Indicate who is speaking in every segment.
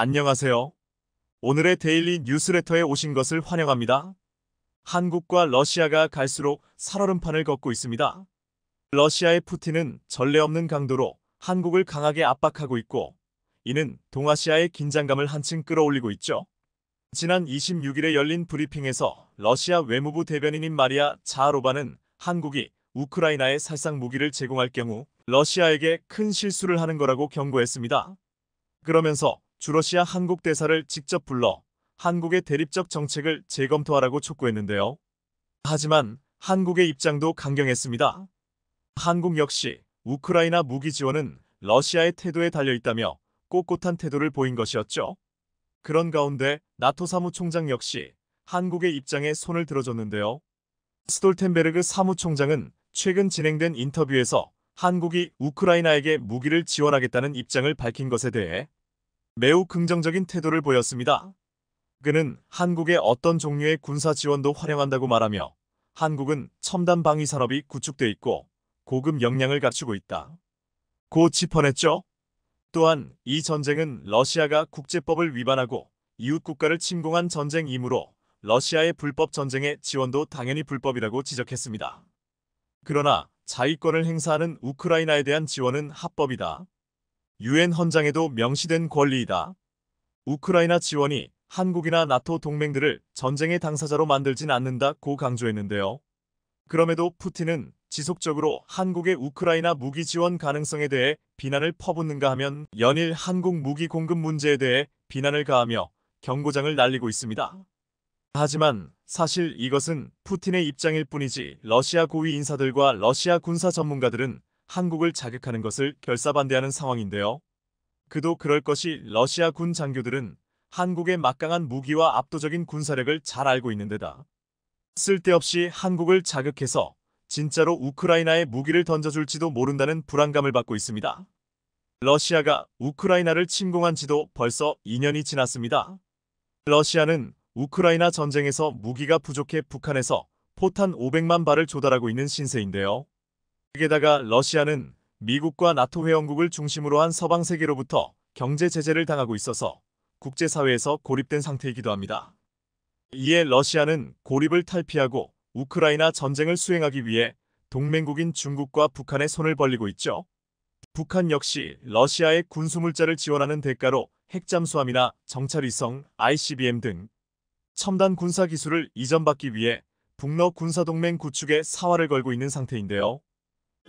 Speaker 1: 안녕하세요. 오늘의 데일리 뉴스레터에 오신 것을 환영합니다. 한국과 러시아가 갈수록 살얼음판을 걷고 있습니다. 러시아의 푸틴은 전례 없는 강도로 한국을 강하게 압박하고 있고, 이는 동아시아의 긴장감을 한층 끌어올리고 있죠. 지난 26일에 열린 브리핑에서 러시아 외무부 대변인인 마리아 자하로바는 한국이 우크라이나에 살상 무기를 제공할 경우 러시아에게 큰 실수를 하는 거라고 경고했습니다. 그러면서 주러시아 한국 대사를 직접 불러 한국의 대립적 정책을 재검토하라고 촉구했는데요. 하지만 한국의 입장도 강경했습니다. 한국 역시 우크라이나 무기 지원은 러시아의 태도에 달려있다며 꼿꼿한 태도를 보인 것이었죠. 그런 가운데 나토 사무총장 역시 한국의 입장에 손을 들어줬는데요. 스톨텐베르그 사무총장은 최근 진행된 인터뷰에서 한국이 우크라이나에게 무기를 지원하겠다는 입장을 밝힌 것에 대해 매우 긍정적인 태도를 보였습니다. 그는 한국의 어떤 종류의 군사 지원도 활용한다고 말하며 한국은 첨단 방위 산업이 구축돼 있고 고급 역량을 갖추고 있다 고 짚어냈죠. 또한 이 전쟁은 러시아가 국제법을 위반하고 이웃 국가를 침공한 전쟁이므로 러시아의 불법 전쟁의 지원도 당연히 불법이라고 지적했습니다. 그러나 자위권을 행사하는 우크라이나에 대한 지원은 합법이다. 유엔 헌장에도 명시된 권리이다. 우크라이나 지원이 한국이나 나토 동맹들을 전쟁의 당사자로 만들진 않는다고 강조했는데요. 그럼에도 푸틴은 지속적으로 한국의 우크라이나 무기 지원 가능성에 대해 비난을 퍼붓는가 하면 연일 한국 무기 공급 문제에 대해 비난을 가하며 경고장을 날리고 있습니다. 하지만 사실 이것은 푸틴의 입장일 뿐이지 러시아 고위 인사들과 러시아 군사 전문가들은 한국을 자극하는 것을 결사반대하는 상황인데요. 그도 그럴 것이 러시아 군 장교들은 한국의 막강한 무기와 압도적인 군사력을 잘 알고 있는 데다 쓸데없이 한국을 자극해서 진짜로 우크라이나에 무기를 던져줄지도 모른다는 불안감을 받고 있습니다. 러시아가 우크라이나를 침공한 지도 벌써 2년이 지났습니다. 러시아는 우크라이나 전쟁에서 무기가 부족해 북한에서 포탄 500만 발을 조달하고 있는 신세인데요. 게다가 러시아는 미국과 나토 회원국을 중심으로 한 서방 세계로부터 경제 제재를 당하고 있어서 국제사회에서 고립된 상태이기도 합니다. 이에 러시아는 고립을 탈피하고 우크라이나 전쟁을 수행하기 위해 동맹국인 중국과 북한에 손을 벌리고 있죠. 북한 역시 러시아의 군수물자를 지원하는 대가로 핵잠수함이나 정찰위성, ICBM 등 첨단 군사 기술을 이전받기 위해 북러 군사동맹 구축에 사활을 걸고 있는 상태인데요.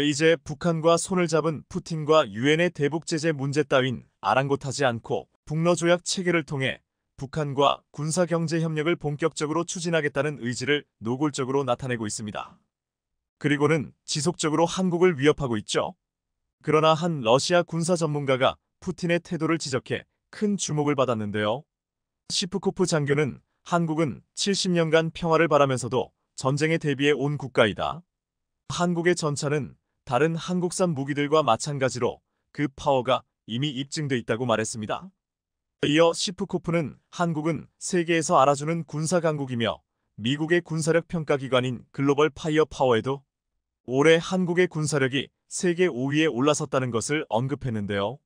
Speaker 1: 이제 북한과 손을 잡은 푸틴과 유엔의 대북 제재 문제 따윈 아랑곳하지 않고 북러 조약 체결을 통해 북한과 군사 경제 협력을 본격적으로 추진하겠다는 의지를 노골적으로 나타내고 있습니다. 그리고는 지속적으로 한국을 위협하고 있죠. 그러나 한 러시아 군사 전문가가 푸틴의 태도를 지적해 큰 주목을 받았는데요. 시프코프 장교는 한국은 70년간 평화를 바라면서도 전쟁에 대비해 온 국가이다. 한국의 전차는 다른 한국산 무기들과 마찬가지로 그 파워가 이미 입증돼 있다고 말했습니다. 이어 시프코프는 한국은 세계에서 알아주는 군사 강국이며 미국의 군사력 평가기관인 글로벌 파이어 파워에도 올해 한국의 군사력이 세계 5위에 올라섰다는 것을 언급했는데요.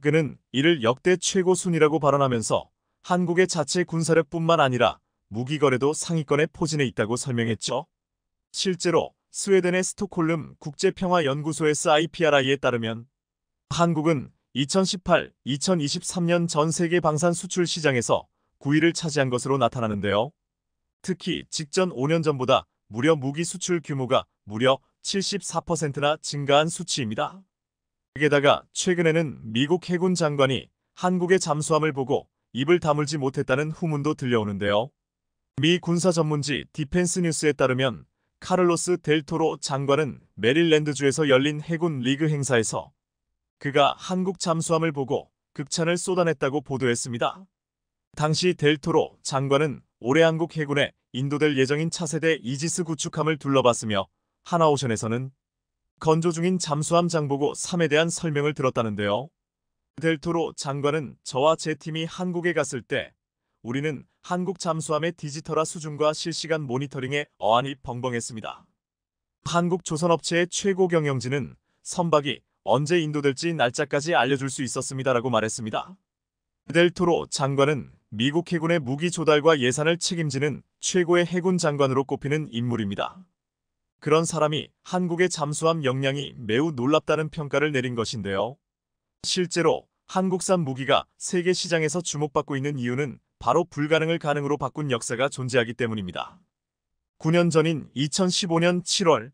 Speaker 1: 그는 이를 역대 최고 순위라고 발언하면서 한국의 자체 군사력뿐만 아니라 무기 거래도 상위권에 포진해 있다고 설명했죠. 실제로 스웨덴의 스톡홀름 국제평화연구소의 IPRI에 따르면 한국은 2018-2023년 전 세계 방산 수출 시장에서 9위를 차지한 것으로 나타나는데요. 특히 직전 5년 전보다 무려 무기 수출 규모가 무려 74%나 증가한 수치입니다. 게다가 최근에는 미국 해군 장관이 한국의 잠수함을 보고 입을 다물지 못했다는 후문도 들려오는데요. 미 군사 전문지 디펜스 뉴스에 따르면 카를로스 델 토로 장관은 메릴랜드주에서 열린 해군 리그 행사에서 그가 한국 잠수함을 보고 극찬을 쏟아냈다고 보도했습니다. 당시 델 토로 장관은 올해 한국 해군에 인도될 예정인 차세대 이지스 구축함을 둘러봤으며 하나오션에서는 건조 중인 잠수함 장보고 3에 대한 설명을 들었다는데요. 델 토로 장관은 저와 제 팀이 한국에 갔을 때 우리는 한국 잠수함의 디지털화 수준과 실시간 모니터링에 어안이 벙벙했습니다. 한국 조선업체의 최고 경영진은 선박이 언제 인도될지 날짜까지 알려줄 수 있었습니다라고 말했습니다. 델토로 장관은 미국 해군의 무기 조달과 예산을 책임지는 최고의 해군 장관으로 꼽히는 인물입니다. 그런 사람이 한국의 잠수함 역량이 매우 놀랍다는 평가를 내린 것인데요. 실제로 한국산 무기가 세계 시장에서 주목받고 있는 이유는 바로 불가능을 가능으로 바꾼 역사가 존재하기 때문입니다. 9년 전인 2015년 7월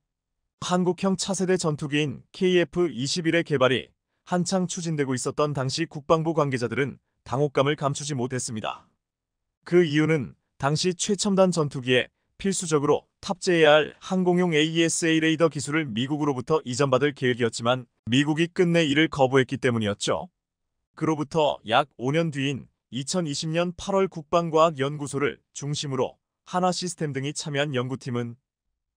Speaker 1: 한국형 차세대 전투기인 KF-21의 개발이 한창 추진되고 있었던 당시 국방부 관계자들은 당혹감을 감추지 못했습니다. 그 이유는 당시 최첨단 전투기에 필수적으로 탑재해야 할 항공용 AESA 레이더 기술을 미국으로부터 이전받을 계획이었지만 미국이 끝내 이를 거부했기 때문이었죠. 그로부터 약 5년 뒤인 2020년 8월 국방과학연구소를 중심으로 한화시스템 등이 참여한 연구팀은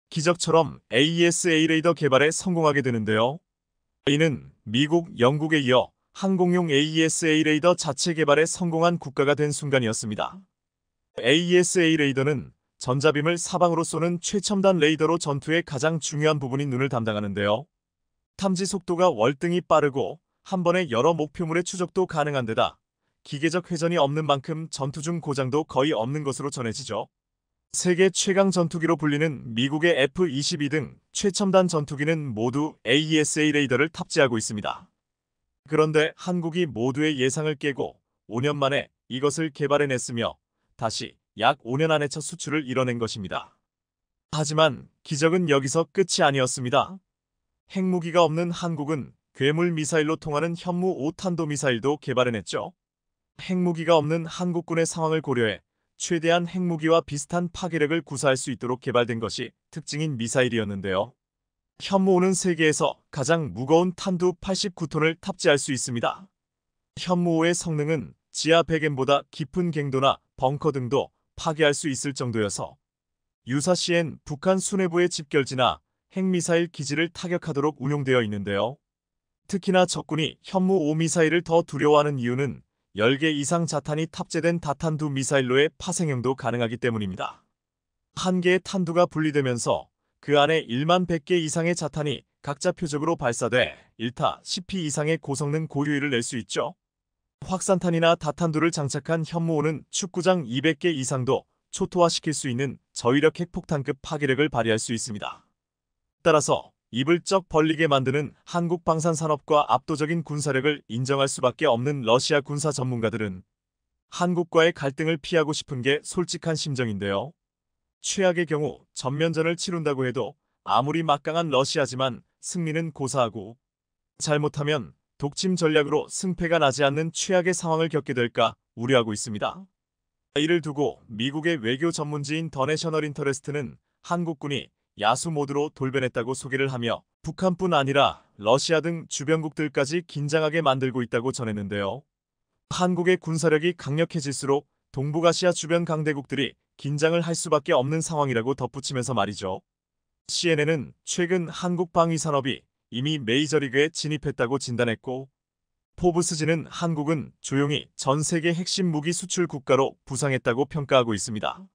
Speaker 1: 기적처럼 AESA 레이더 개발에 성공하게 되는데요. 이는 미국, 영국에 이어 항공용 AESA 레이더 자체 개발에 성공한 국가가 된 순간이었습니다. AESA 레이더는 전자빔을 사방으로 쏘는 최첨단 레이더로 전투의 가장 중요한 부분인 눈을 담당하는데요. 탐지 속도가 월등히 빠르고 한 번에 여러 목표물의 추적도 가능한 데다 기계적 회전이 없는 만큼 전투 중 고장도 거의 없는 것으로 전해지죠. 세계 최강 전투기로 불리는 미국의 F-22 등 최첨단 전투기는 모두 AESA 레이더를 탑재하고 있습니다. 그런데 한국이 모두의 예상을 깨고 5년 만에 이것을 개발해냈으며 다시 약 5년 안에 첫 수출을 이뤄낸 것입니다. 하지만 기적은 여기서 끝이 아니었습니다. 핵무기가 없는 한국은 괴물 미사일로 통하는 현무 5탄도 미사일도 개발해냈죠. 핵무기가 없는 한국군의 상황을 고려해 최대한 핵무기와 비슷한 파괴력을 구사할 수 있도록 개발된 것이 특징인 미사일이었는데요. 현무5는 세계에서 가장 무거운 탄두 89톤을 탑재할 수 있습니다. 현무5의 성능은 지하 100m보다 깊은 갱도나 벙커 등도 파괴할 수 있을 정도여서 유사시엔 북한 수뇌부의 집결지나 핵미사일 기지를 타격하도록 운용되어 있는데요. 특히나 적군이 현무5 미사일을 더 두려워하는 이유는 10개 이상 자탄이 탑재된 다탄두 미사일로의 파생형도 가능하기 때문입니다. 한 개의 탄두가 분리되면서 그 안에 1만 100개 이상의 자탄이 각자 표적으로 발사돼 1타 10피 이상의 고성능 고효율을 낼 수 있죠. 확산탄이나 다탄두를 장착한 현무5는 축구장 200개 이상도 초토화시킬 수 있는 저위력 핵폭탄급 파괴력을 발휘할 수 있습니다. 따라서 입을 쩍 벌리게 만드는 한국 방산산업과 압도적인 군사력을 인정할 수밖에 없는 러시아 군사 전문가들은 한국과의 갈등을 피하고 싶은 게 솔직한 심정인데요. 최악의 경우 전면전을 치룬다고 해도 아무리 막강한 러시아지만 승리는 고사하고 잘못하면 독침 전략으로 승패가 나지 않는 최악의 상황을 겪게 될까 우려하고 있습니다. 이를 두고 미국의 외교 전문지인 더 내셔널 인터레스트는 한국군이 야수 모드로 돌변했다고 소개를 하며 북한뿐 아니라 러시아 등 주변국들까지 긴장하게 만들고 있다고 전했는데요. 한국의 군사력이 강력해질수록 동북아시아 주변 강대국들이 긴장을 할 수밖에 없는 상황이라고 덧붙이면서 말이죠. CNN은 최근 한국 방위 산업이 이미 메이저리그에 진입했다고 진단했고 포브스지는 한국은 조용히 전 세계 핵심 무기 수출 국가로 부상했다고 평가하고 있습니다.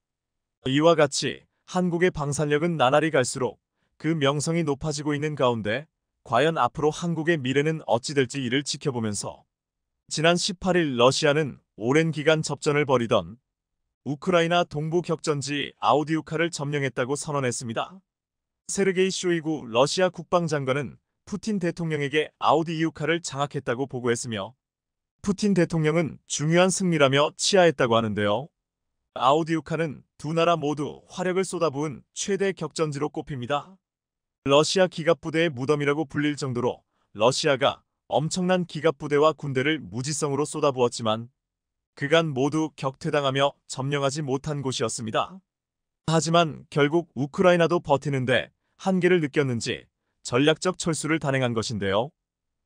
Speaker 1: 이와 같이 한국의 방산력은 나날이 갈수록 그 명성이 높아지고 있는 가운데 과연 앞으로 한국의 미래는 어찌 될지 이를 지켜보면서 지난 18일 러시아는 오랜 기간 접전을 벌이던 우크라이나 동부 격전지 아우디우카를 점령했다고 선언했습니다. 세르게이 쇼이구 러시아 국방장관은 푸틴 대통령에게 아우디우카를 장악했다고 보고했으며 푸틴 대통령은 중요한 승리라며 치하했다고 하는데요. 아우디우카는 두 나라 모두 화력을 쏟아부은 최대 격전지로 꼽힙니다. 러시아 기갑부대의 무덤이라고 불릴 정도로 러시아가 엄청난 기갑부대와 군대를 무지성으로 쏟아부었지만 그간 모두 격퇴당하며 점령하지 못한 곳이었습니다. 하지만 결국 우크라이나도 버티는데 한계를 느꼈는지 전략적 철수를 단행한 것인데요.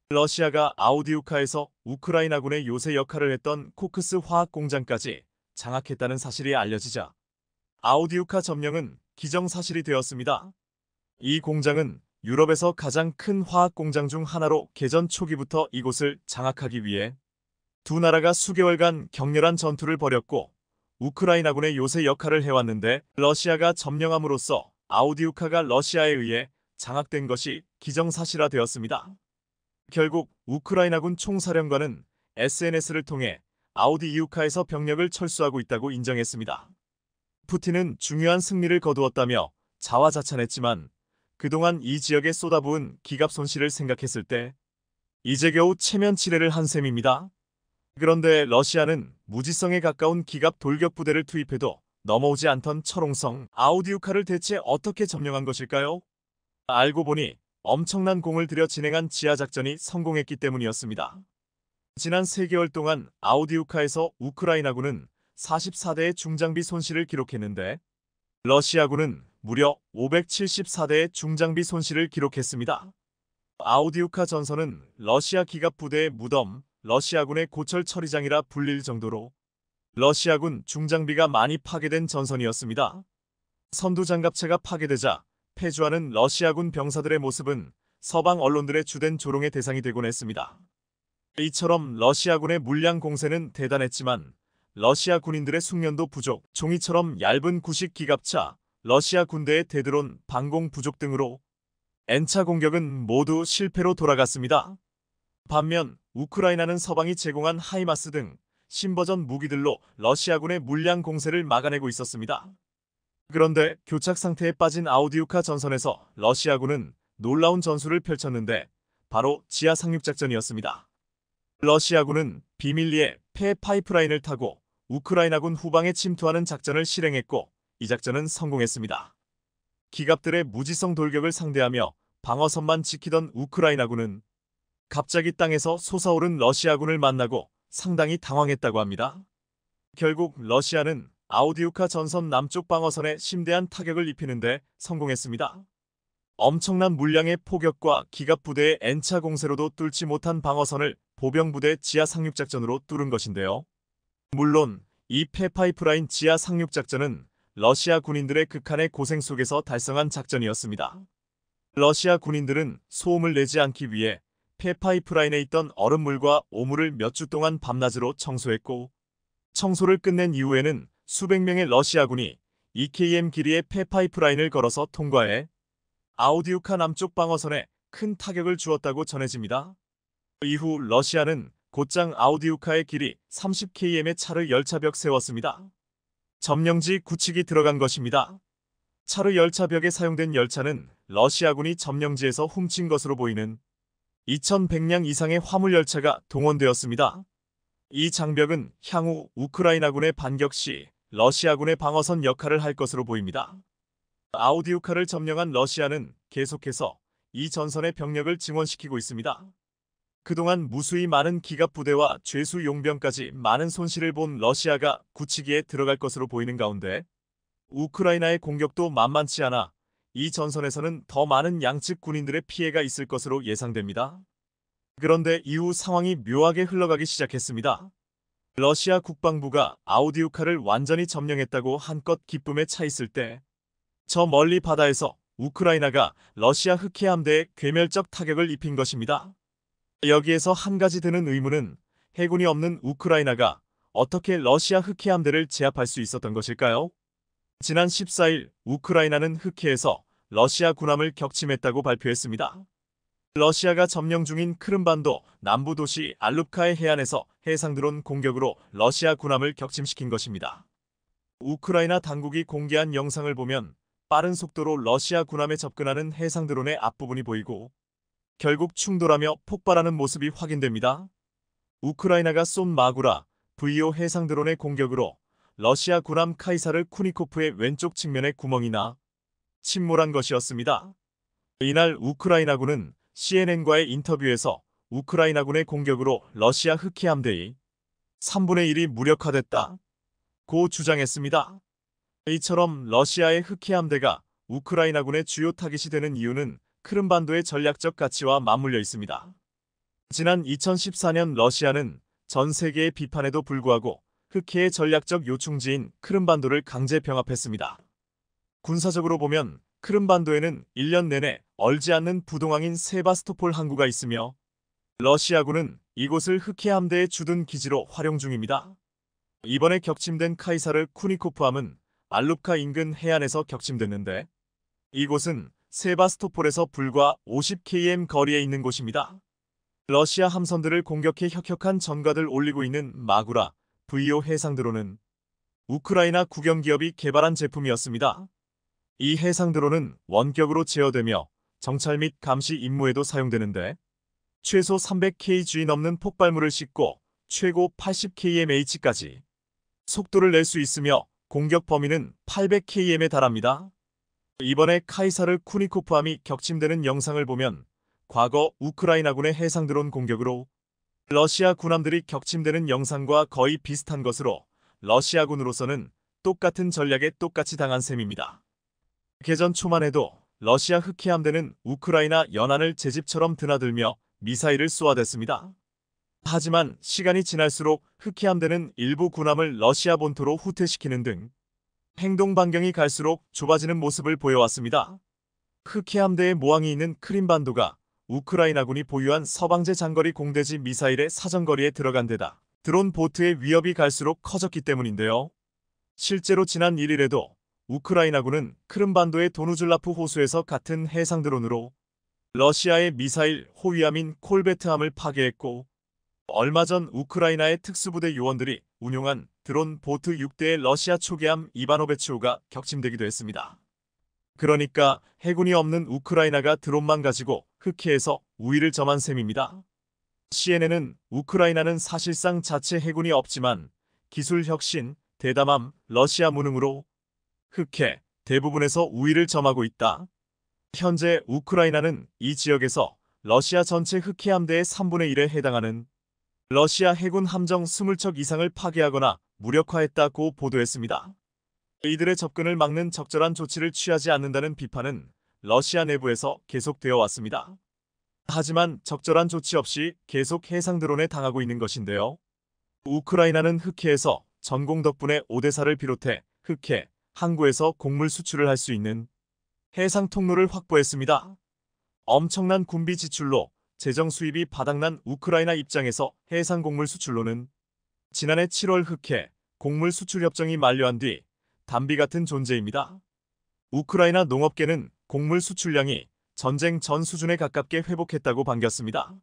Speaker 1: 러시아가 아우디우카에서 우크라이나군의 요새 역할을 했던 코크스 화학공장까지 장악했다는 사실이 알려지자 아우디우카 점령은 기정사실이 되었습니다. 이 공장은 유럽에서 가장 큰 화학공장 중 하나로 개전 초기부터 이곳을 장악하기 위해 두 나라가 수개월간 격렬한 전투를 벌였고 우크라이나군의 요새 역할을 해왔는데 러시아가 점령함으로써 아우디우카가 러시아에 의해 장악된 것이 기정사실화되었습니다. 결국 우크라이나군 총사령관은 SNS를 통해 아우디이우카에서 병력을 철수하고 있다고 인정했습니다. 푸틴은 중요한 승리를 거두었다며 자화자찬했지만 그동안 이 지역에 쏟아부은 기갑 손실을 생각했을 때 이제 겨우 체면치레를 한 셈입니다. 그런데 러시아는 무지성에 가까운 기갑 돌격 부대를 투입해도 넘어오지 않던 철옹성 아우디우카를 대체 어떻게 점령한 것일까요? 알고 보니 엄청난 공을 들여 진행한 지하작전이 성공했기 때문이었습니다. 지난 3개월 동안 아우디우카에서 우크라이나군은 44대의 중장비 손실을 기록했는데 러시아군은 무려 574대의 중장비 손실을 기록했습니다. 아우디우카 전선은 러시아 기갑 부대의 무덤, 러시아군의 고철 처리장이라 불릴 정도로 러시아군 중장비가 많이 파괴된 전선이었습니다. 선두장갑체가 파괴되자 패주하는 러시아군 병사들의 모습은 서방 언론들의 주된 조롱의 대상이 되곤 했습니다. 이처럼 러시아군의 물량 공세는 대단했지만 러시아 군인들의 숙련도 부족, 종이처럼 얇은 구식 기갑차, 러시아 군대의 대드론, 방공 부족 등으로 N차 공격은 모두 실패로 돌아갔습니다. 반면 우크라이나는 서방이 제공한 하이마스 등 신버전 무기들로 러시아군의 물량 공세를 막아내고 있었습니다. 그런데 교착 상태에 빠진 아우디우카 전선에서 러시아군은 놀라운 전술을 펼쳤는데 바로 지하 상륙작전이었습니다. 러시아군은 비밀리에 폐 파이프라인을 타고 우크라이나군 후방에 침투하는 작전을 실행했고 이 작전은 성공했습니다. 기갑들의 무지성 돌격을 상대하며 방어선만 지키던 우크라이나군은 갑자기 땅에서 솟아오른 러시아군을 만나고 상당히 당황했다고 합니다. 결국 러시아는 아우디우카 전선 남쪽 방어선에 심대한 타격을 입히는데 성공했습니다. 엄청난 물량의 포격과 기갑 부대의 N차 공세로도 뚫지 못한 방어선을 보병부대 지하 상륙작전으로 뚫은 것인데요. 물론 이 폐파이프라인 지하 상륙작전은 러시아 군인들의 극한의 고생 속에서 달성한 작전이었습니다. 러시아 군인들은 소음을 내지 않기 위해 폐파이프라인에 있던 얼음물과 오물을 몇 주 동안 밤낮으로 청소했고 청소를 끝낸 이후에는 수백 명의 러시아군이 2km 길이의 폐파이프라인을 걸어서 통과해 아우디우카 남쪽 방어선에 큰 타격을 주었다고 전해집니다. 이후 러시아는 곧장 아우디우카의 길이 30km의 차르 열차벽 세웠습니다. 점령지 구축이 들어간 것입니다. 차르 열차벽에 사용된 열차는 러시아군이 점령지에서 훔친 것으로 보이는 2100량 이상의 화물 열차가 동원되었습니다. 이 장벽은 향후 우크라이나군의 반격 시 러시아군의 방어선 역할을 할 것으로 보입니다. 아우디우카를 점령한 러시아는 계속해서 이 전선의 병력을 증원시키고 있습니다. 그동안 무수히 많은 기갑 부대와 죄수 용병까지 많은 손실을 본 러시아가 굳히기에 들어갈 것으로 보이는 가운데 우크라이나의 공격도 만만치 않아 이 전선에서는 더 많은 양측 군인들의 피해가 있을 것으로 예상됩니다. 그런데 이후 상황이 묘하게 흘러가기 시작했습니다. 러시아 국방부가 아우디우카를 완전히 점령했다고 한껏 기쁨에 차 있을 때 저 멀리 바다에서 우크라이나가 러시아 흑해 함대에 괴멸적 타격을 입힌 것입니다. 여기에서 한 가지 드는 의문은 해군이 없는 우크라이나가 어떻게 러시아 흑해 함대를 제압할 수 있었던 것일까요? 지난 14일 우크라이나는 흑해에서 러시아 군함을 격침했다고 발표했습니다. 러시아가 점령 중인 크림반도 남부 도시 알룹카의 해안에서 해상드론 공격으로 러시아 군함을 격침시킨 것입니다. 우크라이나 당국이 공개한 영상을 보면 빠른 속도로 러시아 군함에 접근하는 해상드론의 앞부분이 보이고 결국 충돌하며 폭발하는 모습이 확인됩니다. 우크라이나가 쏜 마구라 V5 해상드론의 공격으로 러시아 군함 카이사르 쿠니코프의 왼쪽 측면에 구멍이 나 침몰한 것이었습니다. 이날 우크라이나군은 CNN과의 인터뷰에서 우크라이나군의 공격으로 러시아 흑해 함대의 3분의 1이 무력화됐다 고 주장했습니다. 이처럼 러시아의 흑해 함대가 우크라이나군의 주요 타깃이 되는 이유는 크림반도의 전략적 가치와 맞물려 있습니다. 지난 2014년 러시아는 전 세계의 비판에도 불구하고 흑해의 전략적 요충지인 크림반도를 강제 병합했습니다. 군사적으로 보면 크림반도에는 1년 내내 얼지 않는 부동항인 세바스토폴 항구가 있으며 러시아군은 이곳을 흑해 함대의 주둔 기지로 활용 중입니다. 이번에 격침된 카이사르 쿠니코프함은 알룹카 인근 해안에서 격침됐는데 이곳은 세바스토폴에서 불과 50km 거리에 있는 곳입니다. 러시아 함선들을 공격해 혁혁한 전과를 올리고 있는 마구라 VO 해상드론은 우크라이나 국영기업이 개발한 제품이었습니다. 이 해상드론은 원격으로 제어되며 정찰 및 감시 임무에도 사용되는데 최소 300kg 넘는 폭발물을 싣고 최고 80kmh까지 속도를 낼 수 있으며 공격 범위는 800km에 달합니다. 이번에 카이사르 쿠니코프함이 격침되는 영상을 보면 과거 우크라이나군의 해상드론 공격으로 러시아 군함들이 격침되는 영상과 거의 비슷한 것으로 러시아군으로서는 똑같은 전략에 똑같이 당한 셈입니다. 개전 초만 해도 러시아 흑해함대는 우크라이나 연안을 제집처럼 드나들며 미사일을 쏘아댔습니다. 하지만 시간이 지날수록 흑해함대는 일부 군함을 러시아 본토로 후퇴시키는 등 행동 반경이 갈수록 좁아지는 모습을 보여왔습니다. 흑해함대의 모항이 있는 크림반도가 우크라이나군이 보유한 서방제 장거리 공대지 미사일의 사정거리에 들어간 데다 드론 보트의 위협이 갈수록 커졌기 때문인데요. 실제로 지난 1일에도 우크라이나군은 크림반도의 도누즐라프 호수에서 같은 해상드론으로 러시아의 미사일 호위함인 콜베트함을 파괴했고 얼마 전 우크라이나의 특수부대 요원들이 운용한 드론 보트 6대의 러시아 초계함 이바노베츠호가 격침되기도 했습니다. 그러니까 해군이 없는 우크라이나가 드론만 가지고 흑해에서 우위를 점한 셈입니다. CNN은 우크라이나는 사실상 자체 해군이 없지만 기술 혁신, 대담함, 러시아 무능으로 흑해 대부분에서 우위를 점하고 있다. 현재 우크라이나는 이 지역에서 러시아 전체 흑해 함대의 3분의 1에 해당하는 러시아 해군 함정 20척 이상을 파괴하거나 무력화했다고 보도했습니다. 이들의 접근을 막는 적절한 조치를 취하지 않는다는 비판은 러시아 내부에서 계속되어 왔습니다. 하지만 적절한 조치 없이 계속 해상드론에 당하고 있는 것인데요. 우크라이나는 흑해에서 전공 덕분에 오데사를 비롯해 흑해, 항구에서 곡물 수출을 할 수 있는 해상 통로를 확보했습니다. 엄청난 군비 지출로 재정 수입이 바닥난 우크라이나 입장에서 해상 곡물 수출로는 지난해 7월 흑해 곡물 수출 협정이 만료한 뒤 담비 같은 존재입니다. 우크라이나 농업계는 곡물 수출량이 전쟁 전 수준에 가깝게 회복했다고 반겼습니다.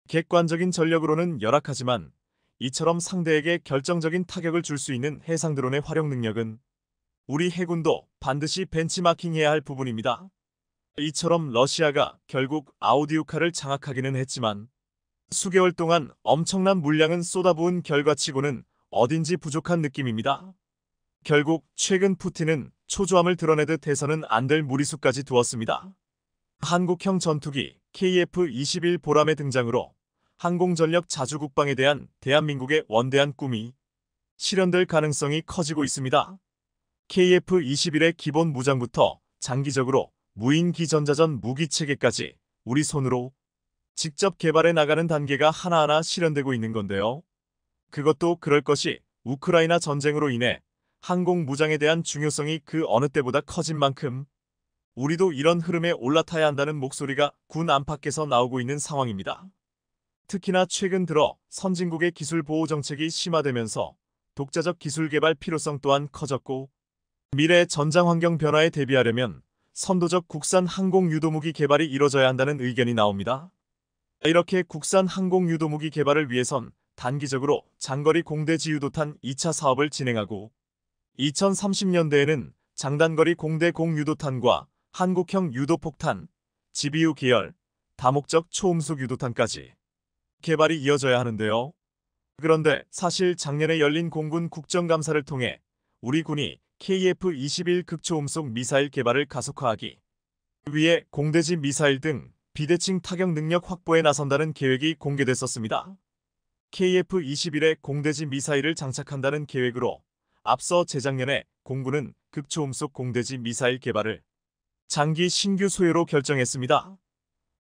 Speaker 1: 객관적인 전력으로는 열악하지만 이처럼 상대에게 결정적인 타격을 줄 수 있는 해상드론의 활용 능력은 우리 해군도 반드시 벤치마킹해야 할 부분입니다. 이처럼 러시아가 결국 아우디우카를 장악하기는 했지만 수개월 동안 엄청난 물량은 쏟아부은 결과치고는 어딘지 부족한 느낌입니다. 결국 최근 푸틴은 초조함을 드러내듯 해서는 안 될 무리수까지 두었습니다. 한국형 전투기 KF-21 보람의 등장으로 항공전력 자주국방에 대한 대한민국의 원대한 꿈이 실현될 가능성이 커지고 있습니다. KF-21의 기본 무장부터 장기적으로 무인기 전자전 무기체계까지 우리 손으로 직접 개발해 나가는 단계가 하나하나 실현되고 있는 건데요. 그것도 그럴 것이 우크라이나 전쟁으로 인해 항공무장에 대한 중요성이 그 어느 때보다 커진 만큼 우리도 이런 흐름에 올라타야 한다는 목소리가 군 안팎에서 나오고 있는 상황입니다. 특히나 최근 들어 선진국의 기술 보호 정책이 심화되면서 독자적 기술 개발 필요성 또한 커졌고 미래의 전장 환경 변화에 대비하려면 선도적 국산 항공 유도무기 개발이 이뤄져야 한다는 의견이 나옵니다. 이렇게 국산 항공 유도무기 개발을 위해선 단기적으로 장거리 공대지 유도탄 2차 사업을 진행하고 2030년대에는 장단거리 공대 공유도탄과 한국형 유도폭탄, GBU 계열, 다목적 초음속 유도탄까지 개발이 이어져야 하는데요. 그런데 사실 작년에 열린 공군 국정감사를 통해 우리 군이 KF-21 극초음속 미사일 개발을 가속화하기 위해 공대지 미사일 등 비대칭 타격 능력 확보에 나선다는 계획이 공개됐었습니다. KF-21의 공대지 미사일을 장착한다는 계획으로 앞서 재작년에 공군은 극초음속 공대지 미사일 개발을 장기 신규 소요로 결정했습니다.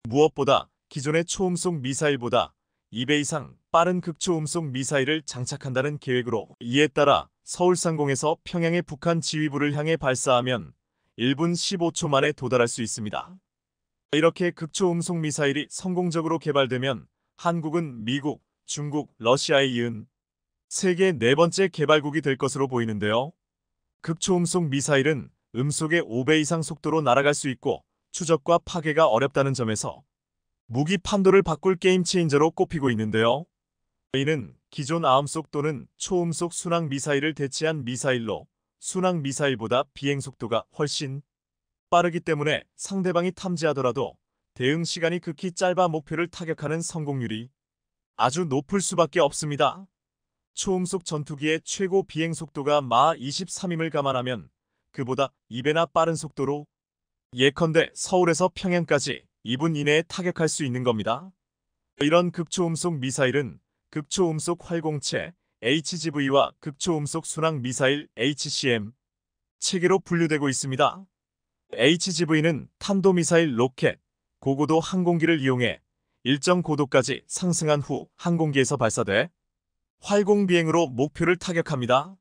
Speaker 1: 무엇보다 기존의 초음속 미사일보다 2배 이상 빠른 극초음속 미사일을 장착한다는 계획으로 이에 따라 서울상공에서 평양의 북한 지휘부를 향해 발사하면 1분 15초 만에 도달할 수 있습니다. 이렇게 극초음속 미사일이 성공적으로 개발되면 한국은 미국, 중국, 러시아에 이은 세계 네 번째 개발국이 될 것으로 보이는데요. 극초음속 미사일은 음속의 5배 이상 속도로 날아갈 수 있고 추적과 파괴가 어렵다는 점에서 무기 판도를 바꿀 게임 체인저로 꼽히고 있는데요. 이는 기존 아음속 또는 초음속 순항 미사일을 대체한 미사일로 순항 미사일보다 비행 속도가 훨씬 빠르기 때문에 상대방이 탐지하더라도 대응 시간이 극히 짧아 목표를 타격하는 성공률이 아주 높을 수밖에 없습니다. 초음속 전투기의 최고 비행 속도가 마 23임을 감안하면 그보다 2배나 빠른 속도로 예컨대 서울에서 평양까지 2분 이내에 타격할 수 있는 겁니다. 이런 극초음속 미사일은 극초음속 활공체 HGV와 극초음속 순항 미사일 HCM 체계로 분류되고 있습니다. HGV는 탄도미사일 로켓, 고고도 항공기를 이용해 일정 고도까지 상승한 후 항공기에서 발사돼 활공비행으로 목표를 타격합니다.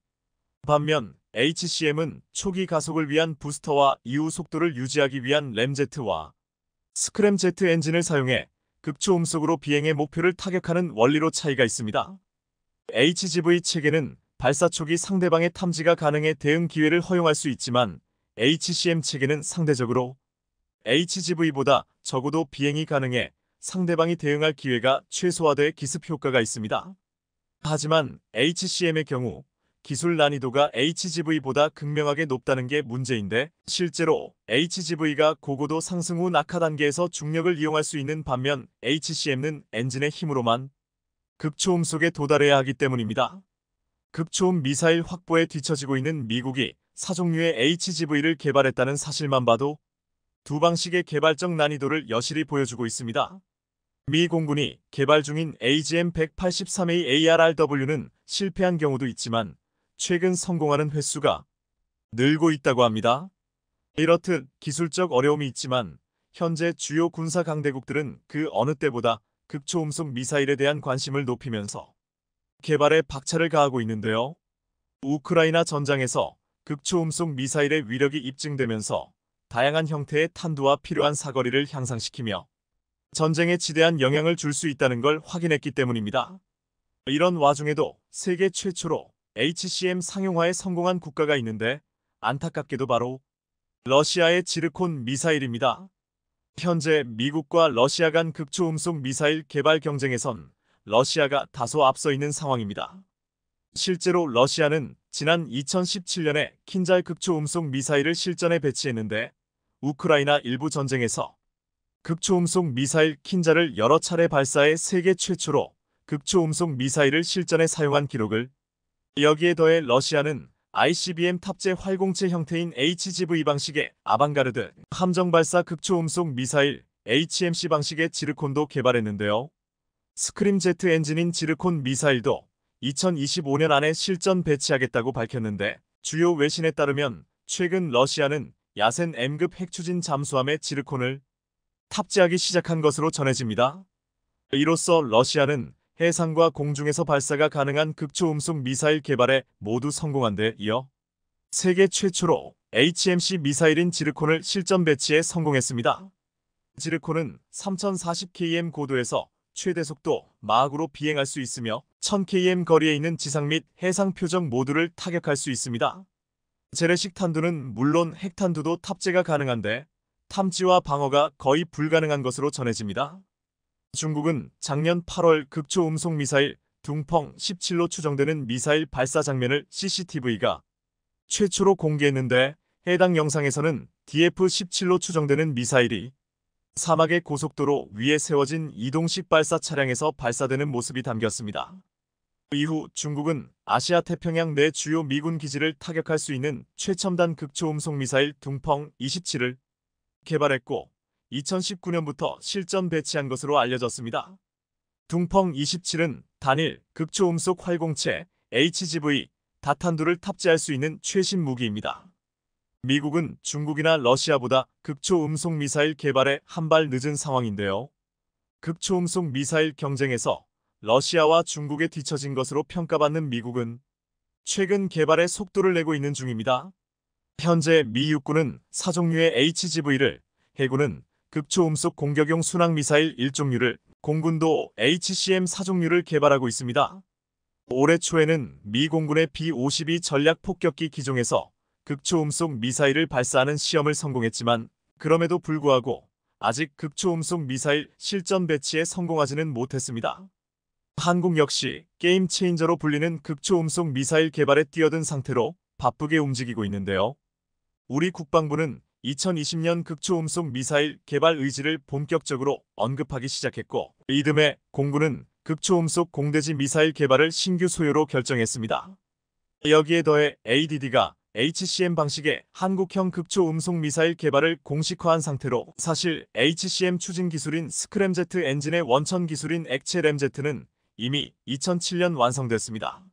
Speaker 1: 반면 HCM은 초기 가속을 위한 부스터와 이후 속도를 유지하기 위한 램제트와 스크램제트 엔진을 사용해 극초음속으로 비행해 목표를 타격하는 원리로 차이가 있습니다. HGV 체계는 발사 초기 상대방의 탐지가 가능해 대응 기회를 허용할 수 있지만 HCM 체계는 상대적으로 HGV보다 적어도 비행이 가능해 상대방이 대응할 기회가 최소화돼 기습 효과가 있습니다. 하지만 HCM의 경우 기술 난이도가 HGV보다 극명하게 높다는 게 문제인데 실제로 HGV가 고고도 상승 후 낙하 단계에서 중력을 이용할 수 있는 반면 HCM은 엔진의 힘으로만 극초음속에 도달해야 하기 때문입니다. 극초음 미사일 확보에 뒤처지고 있는 미국이 4종류의 HGV를 개발했다는 사실만 봐도 두 방식의 개발적 난이도를 여실히 보여주고 있습니다. 미 공군이 개발 중인 AGM-183A ARRW는 실패한 경우도 있지만 최근 성공하는 횟수가 늘고 있다고 합니다. 이렇듯 기술적 어려움이 있지만 현재 주요 군사 강대국들은 그 어느 때보다 극초음속 미사일에 대한 관심을 높이면서 개발에 박차를 가하고 있는데요. 우크라이나 전장에서 극초음속 미사일의 위력이 입증되면서 다양한 형태의 탄두와 필요한 사거리를 향상시키며 전쟁에 지대한 영향을 줄 수 있다는 걸 확인했기 때문입니다. 이런 와중에도 세계 최초로 HCM 상용화에 성공한 국가가 있는데 안타깝게도 바로 러시아의 지르콘 미사일입니다. 현재 미국과 러시아 간 극초음속 미사일 개발 경쟁에선 러시아가 다소 앞서 있는 상황입니다. 실제로 러시아는 지난 2017년에 킨잘 극초음속 미사일을 실전에 배치했는데 우크라이나 일부 전쟁에서 극초음속 미사일 킨잘을 여러 차례 발사해 세계 최초로 극초음속 미사일을 실전에 사용한 기록을 여기에 더해 러시아는 ICBM 탑재 활공체 형태인 HGV 방식의 아방가르드 함정 발사 극초음속 미사일 HMC 방식의 지르콘도 개발했는데요. 스크림제트 엔진인 지르콘 미사일도 2025년 안에 실전 배치하겠다고 밝혔는데 주요 외신에 따르면 최근 러시아는 야센 M급 핵추진 잠수함에 지르콘을 탑재하기 시작한 것으로 전해집니다. 이로써 러시아는 해상과 공중에서 발사가 가능한 극초음속 미사일 개발에 모두 성공한 데 이어 세계 최초로 HMC 미사일인 지르콘을 실전 배치에 성공했습니다. 지르콘은 3040km 고도에서 최대 속도 마학으로 비행할 수 있으며 1000km 거리에 있는 지상 및 해상 표적 모두를 타격할 수 있습니다. 재래식 탄두는 물론 핵탄두도 탑재가 가능한데 탐지와 방어가 거의 불가능한 것으로 전해집니다. 중국은 작년 8월 극초음속 미사일 둥펑 17로 추정되는 미사일 발사 장면을 CCTV가 최초로 공개했는데 해당 영상에서는 DF-17로 추정되는 미사일이 사막의 고속도로 위에 세워진 이동식 발사 차량에서 발사되는 모습이 담겼습니다. 이후 중국은 아시아 태평양 내 주요 미군 기지를 타격할 수 있는 최첨단 극초음속 미사일 둥펑 27을 개발했고 2019년부터 실전 배치한 것으로 알려졌습니다. 둥펑 27은 단일 극초음속 활공체 HGV 다탄두를 탑재할 수 있는 최신 무기입니다. 미국은 중국이나 러시아보다 극초음속 미사일 개발에 한 발 늦은 상황인데요. 극초음속 미사일 경쟁에서 러시아와 중국에 뒤처진 것으로 평가받는 미국은 최근 개발에 속도를 내고 있는 중입니다. 현재 미 육군은 4종류의 HGV를, 해군은 극초음속 공격용 순항미사일 1종류를, 공군도 HCM 4종류를 개발하고 있습니다. 올해 초에는 미 공군의 B-52 전략 폭격기 기종에서 극초음속 미사일을 발사하는 시험을 성공했지만 그럼에도 불구하고 아직 극초음속 미사일 실전 배치에 성공하지는 못했습니다. 한국 역시 게임 체인저로 불리는 극초음속 미사일 개발에 뛰어든 상태로 바쁘게 움직이고 있는데요. 우리 국방부는 2020년 극초음속 미사일 개발 의지를 본격적으로 언급하기 시작했고, 이듬해 공군은 극초음속 공대지 미사일 개발을 신규 소요로 결정했습니다. 여기에 더해 ADD가 HCM 방식의 한국형 극초음속 미사일 개발을 공식화한 상태로, 사실 HCM 추진 기술인 스크램제트 엔진의 원천 기술인 액체 램제트는 이미 2007년 완성됐습니다.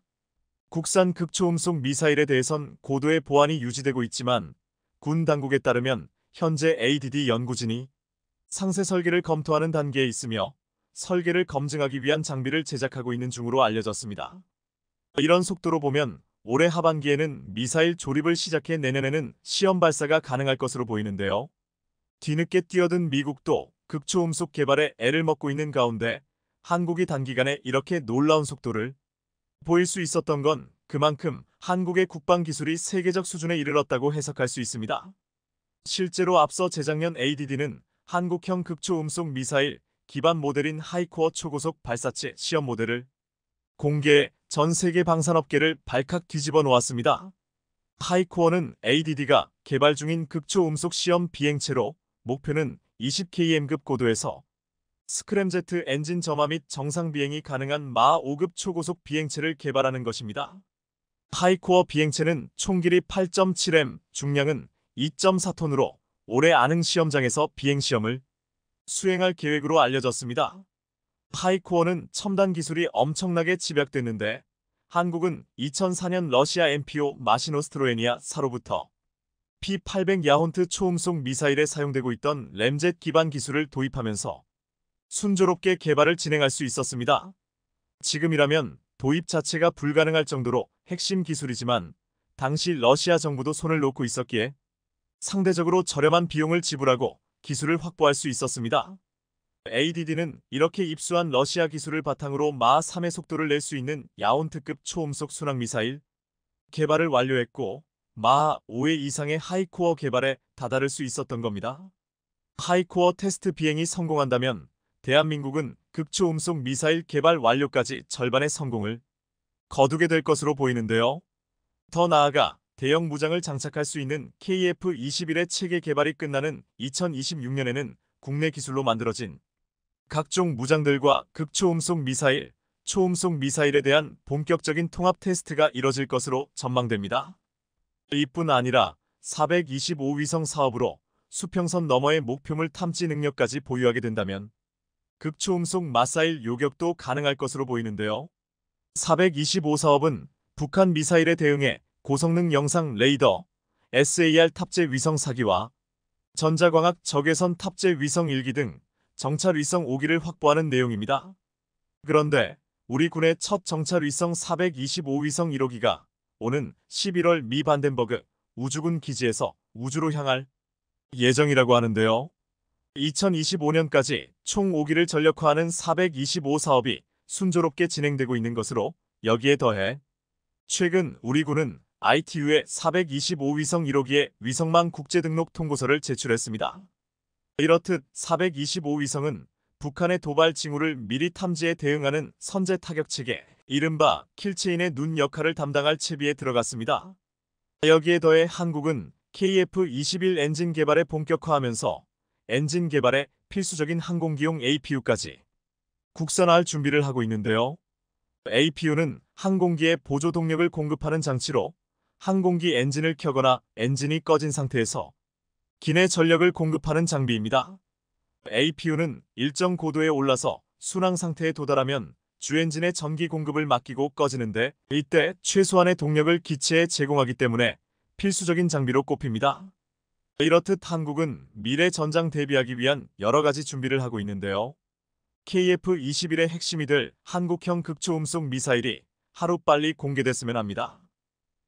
Speaker 1: 국산 극초음속 미사일에 대해선 고도의 보안이 유지되고 있지만 군 당국에 따르면 현재 ADD 연구진이 상세 설계를 검토하는 단계에 있으며 설계를 검증하기 위한 장비를 제작하고 있는 중으로 알려졌습니다. 이런 속도로 보면 올해 하반기에는 미사일 조립을 시작해 내년에는 시험 발사가 가능할 것으로 보이는데요. 뒤늦게 뛰어든 미국도 극초음속 개발에 애를 먹고 있는 가운데 한국이 단기간에 이렇게 놀라운 속도를 보일 수 있었던 건 그만큼 한국의 국방 기술이 세계적 수준에 이르렀다고 해석할 수 있습니다. 실제로 앞서 재작년 ADD는 한국형 극초음속 미사일 기반 모델인 하이코어 초고속 발사체 시험 모델을 공개해 전 세계 방산업계를 발칵 뒤집어 놓았습니다. 하이코어는 ADD가 개발 중인 극초음속 시험 비행체로 목표는 20km급 고도에서 스크램제트 엔진 점화 및 정상 비행이 가능한 마 5급 초고속 비행체를 개발하는 것입니다. 하이코어 비행체는 총 길이 8.7m, 중량은 2.4톤으로 올해 안흥 시험장에서 비행시험을 수행할 계획으로 알려졌습니다. 하이코어는 첨단 기술이 엄청나게 집약됐는데 한국은 2004년 러시아 MPO 마시노스트로에니아 사로부터 P-800 야혼트 초음속 미사일에 사용되고 있던 램젯 기반 기술을 도입하면서 순조롭게 개발을 진행할 수 있었습니다. 지금이라면 도입 자체가 불가능할 정도로 핵심 기술이지만 당시 러시아 정부도 손을 놓고 있었기에 상대적으로 저렴한 비용을 지불하고 기술을 확보할 수 있었습니다. ADD는 이렇게 입수한 러시아 기술을 바탕으로 마 3의 속도를 낼 수 있는 야혼트급 초음속 순항미사일 개발을 완료했고 마 5의 이상의 하이코어 개발에 다다를 수 있었던 겁니다. 하이코어 테스트 비행이 성공한다면 대한민국은 극초음속 미사일 개발 완료까지 절반의 성공을 거두게 될 것으로 보이는데요. 더 나아가 대형 무장을 장착할 수 있는 KF-21의 체계 개발이 끝나는 2026년에는 국내 기술로 만들어진 각종 무장들과 극초음속 미사일, 초음속 미사일에 대한 본격적인 통합 테스트가 이뤄질 것으로 전망됩니다. 이뿐 아니라 425위성 사업으로 수평선 너머의 목표물 탐지 능력까지 보유하게 된다면 극초음속 마사일 요격도 가능할 것으로 보이는데요. 425 사업은 북한 미사일에 대응해 고성능 영상 레이더, SAR 탑재 위성 사기와 전자광학 적외선 탑재 위성 1기 등 정찰 위성 5기를 확보하는 내용입니다. 그런데 우리 군의 첫 정찰 위성 425위성 1호기가 오는 11월 미 반덴버그 우주군 기지에서 우주로 향할 예정이라고 하는데요. 2025년까지 총 5기를 전력화하는 425 사업이 순조롭게 진행되고 있는 것으로, 여기에 더해 최근 우리 군은 ITU의 425위성 1호기의 위성망 국제등록 통보서를 제출했습니다. 이렇듯 425위성은 북한의 도발 징후를 미리 탐지해 대응하는 선제 타격체계, 이른바 킬체인의 눈 역할을 담당할 채비에 들어갔습니다. 여기에 더해 한국은 KF-21 엔진 개발에 본격화하면서 엔진 개발에 필수적인 항공기용 APU까지 국산화할 준비를 하고 있는데요. APU는 항공기에 보조 동력을 공급하는 장치로 항공기 엔진을 켜거나 엔진이 꺼진 상태에서 기내 전력을 공급하는 장비입니다. APU는 일정 고도에 올라서 순항 상태에 도달하면 주엔진의 전기 공급을 맡기고 꺼지는데, 이때 최소한의 동력을 기체에 제공하기 때문에 필수적인 장비로 꼽힙니다. 이렇듯 한국은 미래 전장 대비하기 위한 여러 가지 준비를 하고 있는데요. KF-21의 핵심이 될 한국형 극초음속 미사일이 하루빨리 공개됐으면 합니다.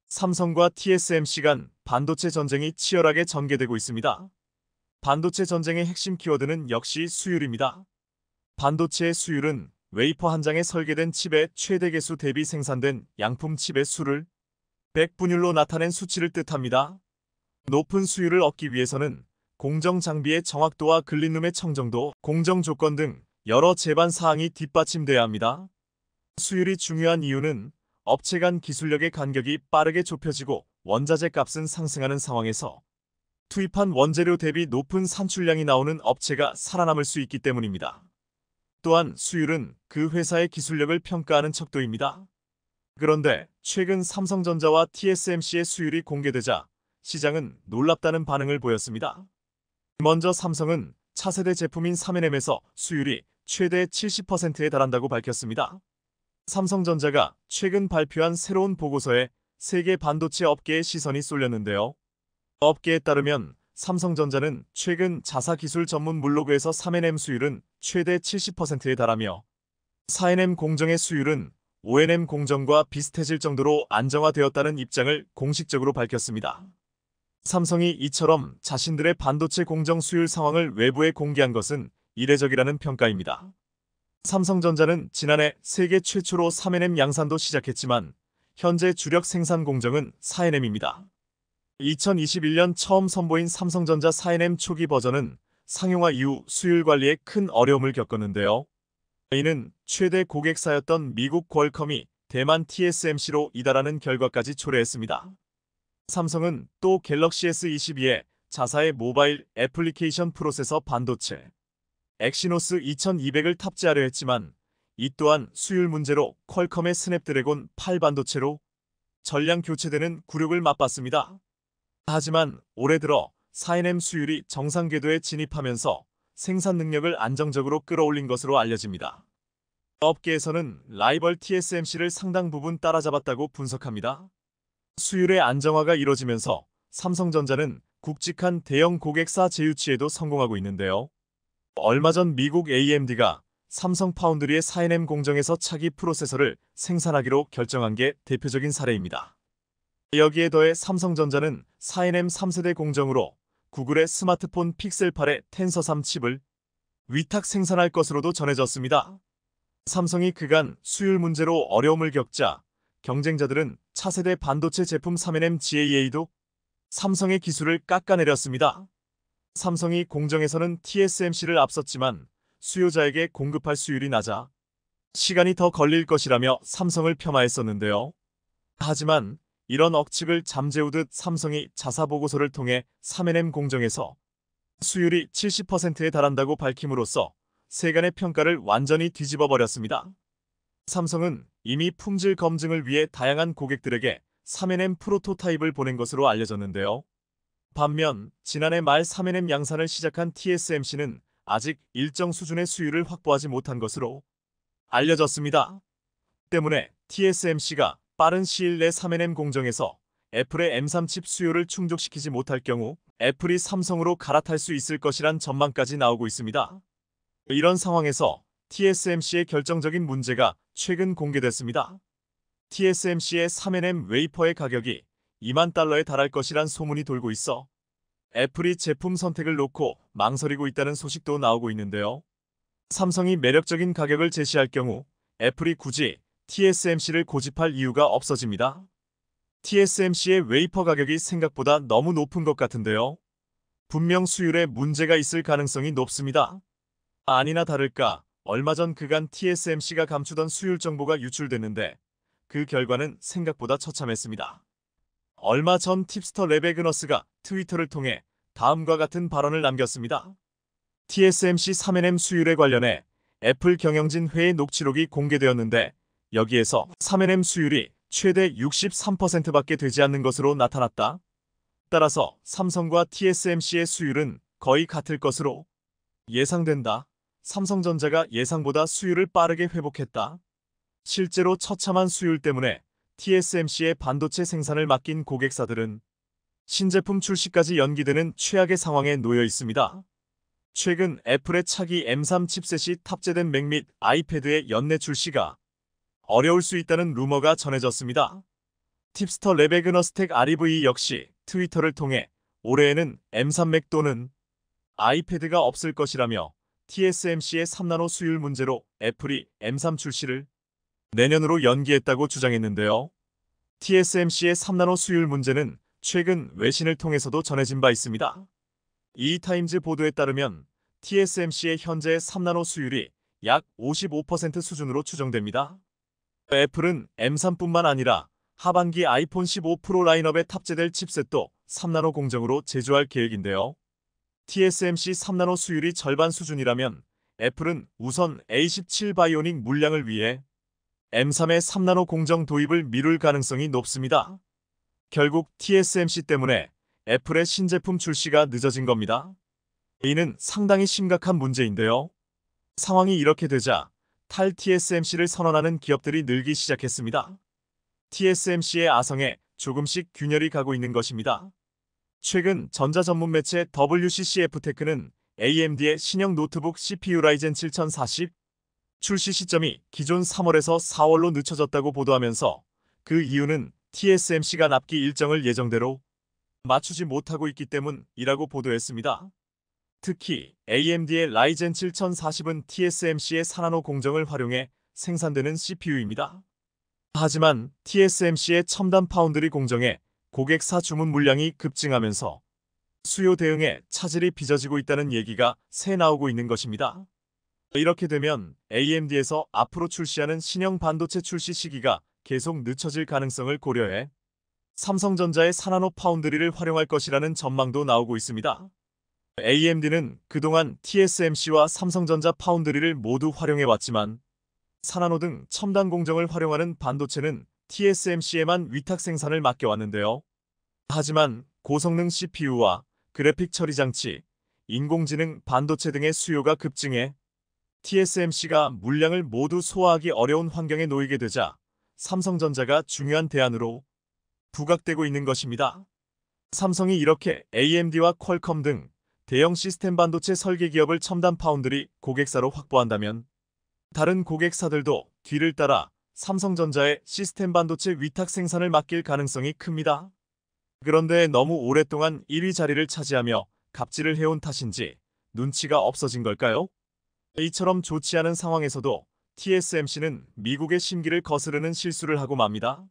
Speaker 1: 삼성과 TSMC 간 반도체 전쟁이 치열하게 전개되고 있습니다. 반도체 전쟁의 핵심 키워드는 역시 수율입니다. 반도체의 수율은 웨이퍼 한 장에 설계된 칩의 최대 개수 대비 생산된 양품 칩의 수를 100분율로 나타낸 수치를 뜻합니다. 높은 수율을 얻기 위해서는 공정 장비의 정확도와 클린룸의 청정도, 공정 조건 등 여러 제반 사항이 뒷받침돼야 합니다. 수율이 중요한 이유는 업체 간 기술력의 간격이 빠르게 좁혀지고 원자재 값은 상승하는 상황에서 투입한 원재료 대비 높은 산출량이 나오는 업체가 살아남을 수 있기 때문입니다. 또한 수율은 그 회사의 기술력을 평가하는 척도입니다. 그런데 최근 삼성전자와 TSMC의 수율이 공개되자 시장은 놀랍다는 반응을 보였습니다. 먼저 삼성은 차세대 제품인 3nm에서 수율이 최대 70%에 달한다고 밝혔습니다. 삼성전자가 최근 발표한 새로운 보고서에 세계 반도체 업계의 시선이 쏠렸는데요. 업계에 따르면 삼성전자는 최근 자사기술 전문 블로그에서 3nm 수율은 최대 70%에 달하며 4nm 공정의 수율은 5nm 공정과 비슷해질 정도로 안정화되었다는 입장을 공식적으로 밝혔습니다. 삼성이 이처럼 자신들의 반도체 공정 수율 상황을 외부에 공개한 것은 이례적이라는 평가입니다. 삼성전자는 지난해 세계 최초로 3nm 양산도 시작했지만 현재 주력 생산 공정은 4nm입니다. 2021년 처음 선보인 삼성전자 4nm 초기 버전은 상용화 이후 수율 관리에 큰 어려움을 겪었는데요. 이는 최대 고객사였던 미국 퀄컴이 대만 TSMC로 이달하는 결과까지 초래했습니다. 삼성은 또 갤럭시 S22에 자사의 모바일 애플리케이션 프로세서 반도체 엑시노스 2200을 탑재하려 했지만 이 또한 수율 문제로 퀄컴의 스냅드래곤 8 반도체로 전량 교체되는 굴욕을 맛봤습니다. 하지만 올해 들어 4nm 수율이 정상 궤도에 진입하면서 생산 능력을 안정적으로 끌어올린 것으로 알려집니다. 업계에서는 라이벌 TSMC를 상당 부분 따라잡았다고 분석합니다. 수율의 안정화가 이뤄지면서 삼성전자는 굵직한 대형 고객사 재유치에도 성공하고 있는데요. 얼마 전 미국 AMD가 삼성 파운드리의 4nm 공정에서 차기 프로세서를 생산하기로 결정한 게 대표적인 사례입니다. 여기에 더해 삼성전자는 4nm 3세대 공정으로 구글의 스마트폰 픽셀 8의 텐서 3 칩을 위탁 생산할 것으로도 전해졌습니다. 삼성이 그간 수율 문제로 어려움을 겪자 경쟁자들은 차세대 반도체 제품 3nm GAA도 삼성의 기술을 깎아내렸습니다. 삼성이 공정에서는 TSMC를 앞섰지만 수요자에게 공급할 수율이 낮아 시간이 더 걸릴 것이라며 삼성을 폄하했었는데요. 하지만 이런 억측을 잠재우듯 삼성이 자사보고서를 통해 3nm 공정에서 수율이 70%에 달한다고 밝힘으로써 세간의 평가를 완전히 뒤집어 버렸습니다. 삼성은 이미 품질 검증을 위해 다양한 고객들에게 3nm 프로토타입을 보낸 것으로 알려졌는데요. 반면 지난해 말 3nm 양산을 시작한 TSMC는 아직 일정 수준의 수율을 확보하지 못한 것으로 알려졌습니다. 때문에 TSMC가 빠른 시일 내 3nm 공정에서 애플의 M3 칩 수요를 충족시키지 못할 경우 애플이 삼성으로 갈아탈 수 있을 것이란 전망까지 나오고 있습니다. 이런 상황에서 TSMC의 결정적인 문제가 최근 공개됐습니다. TSMC의 3nm 웨이퍼의 가격이 2만 달러에 달할 것이란 소문이 돌고 있어 애플이 제품 선택을 놓고 망설이고 있다는 소식도 나오고 있는데요. 삼성이 매력적인 가격을 제시할 경우 애플이 굳이 TSMC를 고집할 이유가 없어집니다. TSMC의 웨이퍼 가격이 생각보다 너무 높은 것 같은데요. 분명 수율에 문제가 있을 가능성이 높습니다. 아니나 다를까 얼마 전 그간 TSMC가 감추던 수율 정보가 유출됐는데 그 결과는 생각보다 처참했습니다. 얼마 전 팁스터 레베그너스가 트위터를 통해 다음과 같은 발언을 남겼습니다. TSMC 3nm 수율에 관련해 애플 경영진 회의 녹취록이 공개되었는데 여기에서 3nm 수율이 최대 63%밖에 되지 않는 것으로 나타났다. 따라서 삼성과 TSMC의 수율은 거의 같을 것으로 예상된다. 삼성전자가 예상보다 수율을 빠르게 회복했다. 실제로 처참한 수율 때문에 TSMC의 반도체 생산을 맡긴 고객사들은 신제품 출시까지 연기되는 최악의 상황에 놓여 있습니다. 최근 애플의 차기 M3 칩셋이 탑재된 맥 및 아이패드의 연내 출시가 어려울 수 있다는 루머가 전해졌습니다. 팁스터 레베그너스텍 REVE 역시 트위터를 통해 올해에는 M3 맥 또는 아이패드가 없을 것이라며 TSMC의 3나노 수율 문제로 애플이 M3 출시를 내년으로 연기했다고 주장했는데요. TSMC의 3나노 수율 문제는 최근 외신을 통해서도 전해진 바 있습니다. 이타임즈 보도에 따르면 TSMC의 현재 3나노 수율이 약 55% 수준으로 추정됩니다. 애플은 M3뿐만 아니라 하반기 아이폰 15 프로 라인업에 탑재될 칩셋도 3나노 공정으로 제조할 계획인데요. TSMC 3나노 수율이 절반 수준이라면 애플은 우선 A17 바이오닉 물량을 위해 M3의 3나노 공정 도입을 미룰 가능성이 높습니다. 결국 TSMC 때문에 애플의 신제품 출시가 늦어진 겁니다. 이는 상당히 심각한 문제인데요. 상황이 이렇게 되자 탈 TSMC를 선언하는 기업들이 늘기 시작했습니다. TSMC의 아성에 조금씩 균열이 가고 있는 것입니다. 최근 전자전문 매체 WCCF테크는 AMD의 신형 노트북 CPU 라이젠 7040 출시 시점이 기존 3월에서 4월로 늦춰졌다고 보도하면서 그 이유는 TSMC가 납기 일정을 예정대로 맞추지 못하고 있기 때문이라고 보도했습니다. 특히 AMD의 라이젠 7040은 TSMC의 4나노 공정을 활용해 생산되는 CPU입니다. 하지만 TSMC의 첨단 파운드리 공정에 고객사 주문 물량이 급증하면서 수요 대응에 차질이 빚어지고 있다는 얘기가 새 나오고 있는 것입니다. 이렇게 되면 AMD에서 앞으로 출시하는 신형 반도체 출시 시기가 계속 늦춰질 가능성을 고려해 삼성전자의 4나노 파운드리를 활용할 것이라는 전망도 나오고 있습니다. AMD는 그동안 TSMC와 삼성전자 파운드리를 모두 활용해왔지만 4나노 등 첨단 공정을 활용하는 반도체는 TSMC에만 위탁 생산을 맡겨왔는데요. 하지만 고성능 CPU와 그래픽 처리 장치, 인공지능 반도체 등의 수요가 급증해 TSMC가 물량을 모두 소화하기 어려운 환경에 놓이게 되자 삼성전자가 중요한 대안으로 부각되고 있는 것입니다. 삼성이 이렇게 AMD와 퀄컴 등 대형 시스템 반도체 설계 기업을 첨단 파운드리 고객사로 확보한다면 다른 고객사들도 뒤를 따라 삼성전자의 시스템 반도체 위탁 생산을 맡길 가능성이 큽니다. 그런데 너무 오랫동안 1위 자리를 차지하며 갑질을 해온 탓인지 눈치가 없어진 걸까요? 이처럼 좋지 않은 상황에서도 TSMC는 미국의 심기를 거스르는 실수를 하고 맙니다.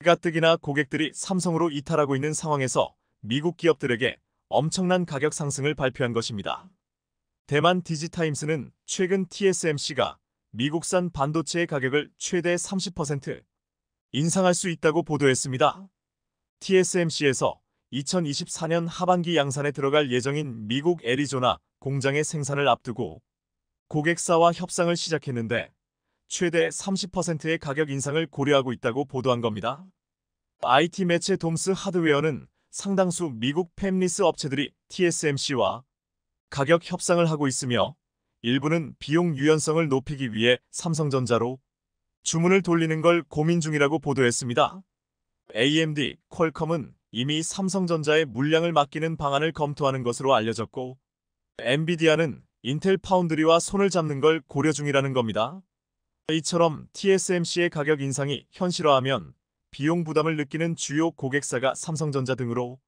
Speaker 1: 가뜩이나 고객들이 삼성으로 이탈하고 있는 상황에서 미국 기업들에게 엄청난 가격 상승을 발표한 것입니다. 대만 디지타임스는 최근 TSMC가 미국산 반도체의 가격을 최대 30% 인상할 수 있다고 보도했습니다. TSMC에서 2024년 하반기 양산에 들어갈 예정인 미국 애리조나 공장의 생산을 앞두고 고객사와 협상을 시작했는데 최대 30%의 가격 인상을 고려하고 있다고 보도한 겁니다. IT 매체 돔스 하드웨어는 상당수 미국 팹리스 업체들이 TSMC와 가격 협상을 하고 있으며 일부는 비용 유연성을 높이기 위해 삼성전자로 주문을 돌리는 걸 고민 중이라고 보도했습니다. AMD, 퀄컴은 이미 삼성전자에 물량을 맡기는 방안을 검토하는 것으로 알려졌고 엔비디아는 인텔 파운드리와 손을 잡는 걸 고려 중이라는 겁니다. 이처럼 TSMC의 가격 인상이 현실화하면 비용 부담을 느끼는 주요 고객사가 삼성전자 등으로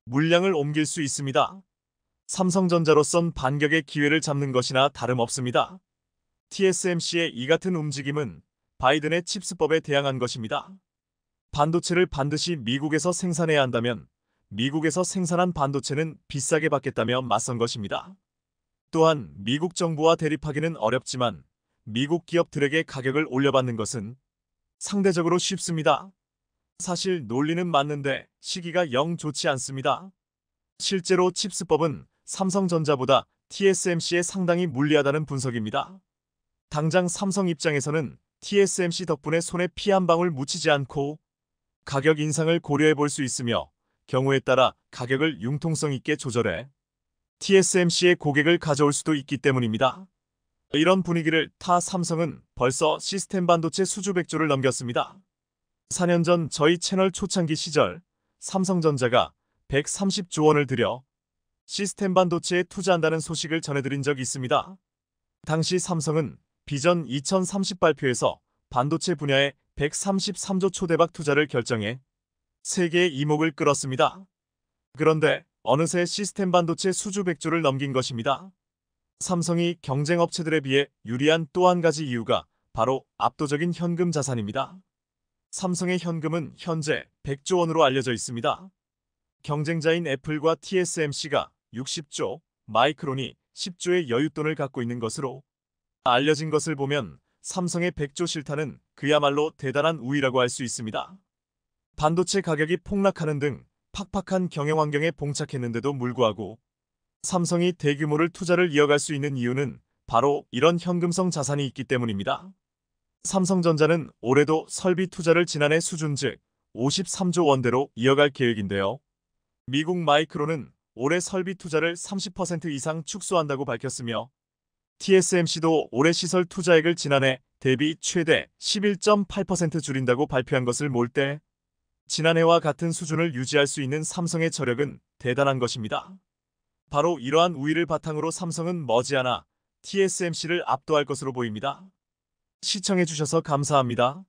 Speaker 1: 물량을 옮길 수 있습니다. 삼성전자로선 반격의 기회를 잡는 것이나 다름없습니다. TSMC의 이 같은 움직임은 바이든의 칩스법에 대항한 것입니다. 반도체를 반드시 미국에서 생산해야 한다면 미국에서 생산한 반도체는 비싸게 받겠다며 맞선 것입니다. 또한 미국 정부와 대립하기는 어렵지만 미국 기업들에게 가격을 올려받는 것은 상대적으로 쉽습니다. 사실 논리는 맞는데 시기가 영 좋지 않습니다. 실제로 칩스법은 삼성전자보다 TSMC에 상당히 불리하다는 분석입니다. 당장 삼성 입장에서는 TSMC 덕분에 손에 피 한 방울 묻히지 않고 가격 인상을 고려해 볼 수 있으며 경우에 따라 가격을 융통성 있게 조절해 TSMC의 고객을 가져올 수도 있기 때문입니다. 이런 분위기를 타 삼성은 벌써 시스템 반도체 수주 100조를 넘겼습니다. 4년 전 저희 채널 초창기 시절 삼성전자가 130조 원을 들여 시스템 반도체에 투자한다는 소식을 전해드린 적이 있습니다. 당시 삼성은 비전 2030 발표에서 반도체 분야에 133조 초대박 투자를 결정해 세계의 이목을 끌었습니다. 그런데 어느새 시스템 반도체 수주 100조를 넘긴 것입니다. 삼성이 경쟁 업체들에 비해 유리한 또 한 가지 이유가 바로 압도적인 현금 자산입니다. 삼성의 현금은 현재 100조 원으로 알려져 있습니다. 경쟁자인 애플과 TSMC가 60조, 마이크론이 10조의 여윳돈을 갖고 있는 것으로 알려진 것을 보면 삼성의 100조 실타는 그야말로 대단한 우위라고 할 수 있습니다. 반도체 가격이 폭락하는 등 팍팍한 경영 환경에 봉착했는데도 불구하고 삼성이 대규모를 투자를 이어갈 수 있는 이유는 바로 이런 현금성 자산이 있기 때문입니다. 삼성전자는 올해도 설비 투자를 지난해 수준 즉 53조 원대로 이어갈 계획인데요. 미국 마이크론은 올해 설비 투자를 30% 이상 축소한다고 밝혔으며 TSMC도 올해 시설 투자액을 지난해 대비 최대 11.8% 줄인다고 발표한 것을 볼 때 지난해와 같은 수준을 유지할 수 있는 삼성의 저력은 대단한 것입니다. 바로 이러한 우위를 바탕으로 삼성은 머지않아 TSMC를 압도할 것으로 보입니다. 시청해주셔서 감사합니다.